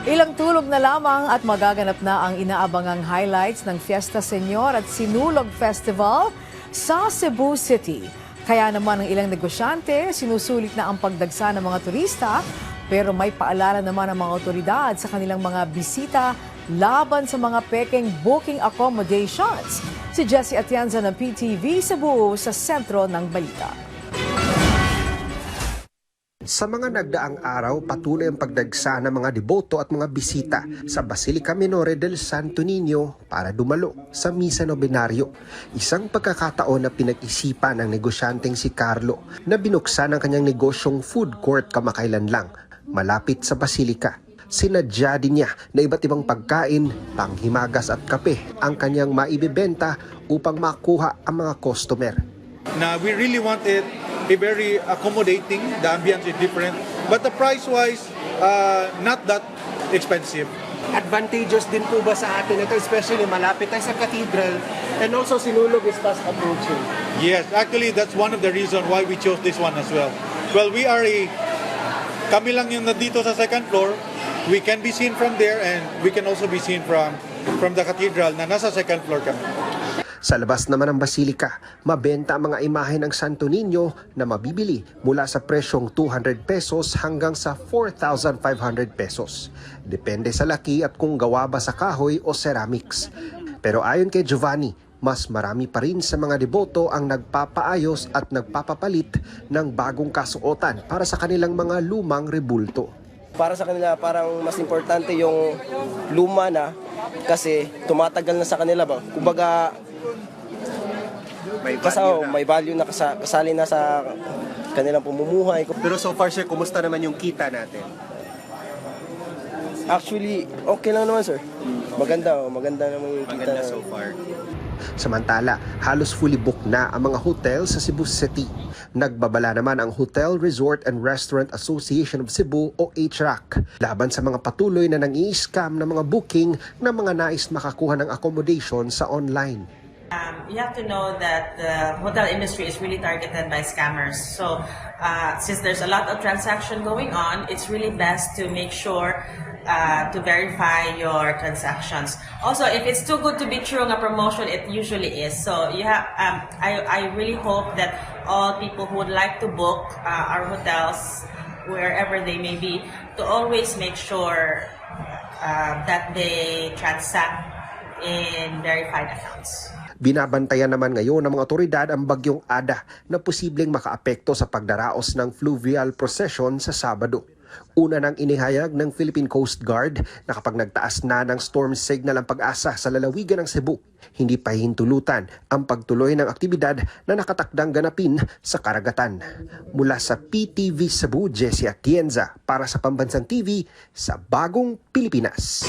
Ilang tulog na lamang at magaganap na ang inaabangang highlights ng Fiesta Señor at Sinulog Festival sa Cebu City. Kaya naman ang ilang negosyante, sinusulit na ang pagdagsa ng mga turista, pero may paalala naman ang mga otoridad sa kanilang mga bisita laban sa mga pekeng booking accommodations. Si Jessie Atienza ng PTV Cebu sa sentro ng balita. Sa mga nagdaang araw, patuloy ang pagdagsa ng mga deboto at mga bisita sa Basilica Minore del Santo Niño para dumalo sa Misa Novenario. Isang pagkakataon na pinag-isipan ng negosyanteng si Carlo na binuksan ang kanyang negosyong food court kamakailan lang, malapit sa Basilica. Sinadya din niya na iba't ibang pagkain, panghimagas at kape ang kanyang maibibenta upang makuha ang mga customer. Now, we really wanted a very accommodating. The ambience is different, but the price-wise, not that expensive. Advantageous din po ba sa atin ito, especially malapit tayo sa cathedral, and also Sinulog is fast approaching? Yes, actually, that's one of the reasons why we chose this one as well. Well, kami lang yung nandito sa second floor. We can be seen from there, and we can also be seen from the cathedral na nasa second floor kami. Sa labas naman ng Basilica, mabenta ang mga imahe ng Santo Niño na mabibili mula sa presyong 200 pesos hanggang sa 4,500 pesos. Depende sa laki at kung gawa ba sa kahoy o ceramics. Pero ayon kay Giovanni, mas marami pa rin sa mga deboto ang nagpapaayos at nagpapapalit ng bagong kasuotan para sa kanilang mga lumang rebulto. Para sa kanila, parang mas importante yung luma kasi tumatagal na sa kanila ba. Kumbaga, may value na kasali na sa kanilang pamumuhay. Pero so far, sir, kumusta naman yung kita natin? Actually, okay lang naman, sir. Maganda naman yung kita. Maganda so far. Samantala, halos fully booked na ang mga hotel sa Cebu City. Nagbabala naman ang Hotel, Resort and Restaurant Association of Cebu o HRAC laban sa mga patuloy na nang-i-scam ng mga booking ng mga nais makakuha ng accommodation sa online. You have to know that the hotel industry is really targeted by scammers. So since there's a lot of transaction going on, it's really best to make sure to verify your transactions. Also, if it's too good to be true, a promotion, it usually is. So you have, I really hope that all people who would like to book our hotels, wherever they may be, to always make sure that they transact in verified accounts. Binabantayan naman ngayon ng mga otoridad ang bagyong Ada na posibleng makaapekto sa pagdaraos ng fluvial procession sa Sabado. Una nang inihayag ng Philippine Coast Guard na kapag nagtaas na ng storm signal ang Pag-asa sa lalawigan ng Cebu, hindi pa hintulutan ang pagtuloy ng aktibidad na nakatakdang ganapin sa karagatan. Mula sa PTV Cebu, Jessie Atienza para sa Pambansang TV sa Bagong Pilipinas.